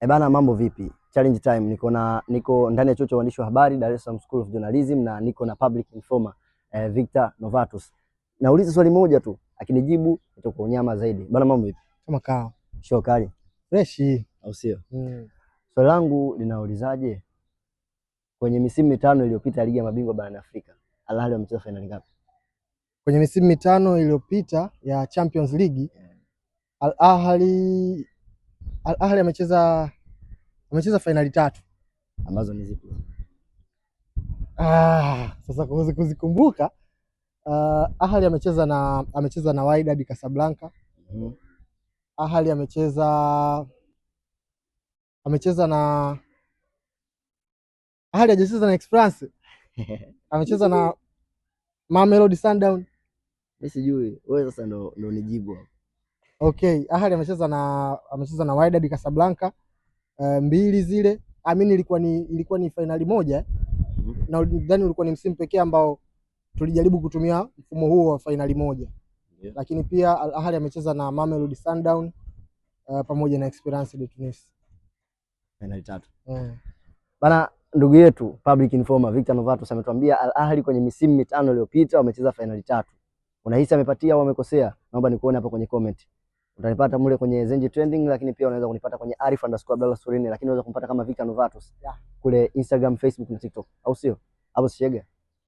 Bana, mambo vipi? Challenge time. Niko ndani ya chuo cha uandishi wa habari Dar es Salaam School of Journalism na niko na public informer Victor Novatus. Nauliza swali moja tu, akinijibu itakuwa unyama zaidi. Bana, mambo vipi? Kama kaa. Show kali. Fresh, au sio? Swali langu linaulizaje? Kwenye misimu mitano iliyopita ligi ya mabingwa barani Afrika, Al Ahly wamecheza finali ngapi? Kwenye misimu mitano iliyopita ya Champions League, Al Ahly amecheza finali 3. Ambazo ni zipi? Sasa kuzikumbuka, Ahly amecheza na Wydad Casablanca. Ahly amecheza na Ahly hajacheza na Esperance. Amecheza na Mamelodi Sundowns. Mimi sijui. Wewe sasa ndo nijibu hapo. Okay, Ahly amecheza na Wydad Casablanca 2 zile. Ilikuwa ni finali moja. Na nadhani ulikuwa ni msimu pekee ambao tulijaribu kutumia mfumo huo wa finali moja. Lakini pia Al Ahly amecheza na Mamelodi Sundowns pamoja na Esperance de Tunis. Finali 3. Bana, ndugu yetu public informer Victor Novatus ametuambia Al Ahly kwenye misimu mitano iliyopita wamecheza finali 3. Unahisi amepatia au amekosea? Naomba nikuone hapo kwenye comment. Utanipata mule kwenye Zenji Trending, lakini pia unaweza kunipata kwenye Arif_Abdallah Surini, lakini unaweza kumpata kama Victor Novatus kule Instagram, Facebook na TikTok. Au sio? Hapo sichega.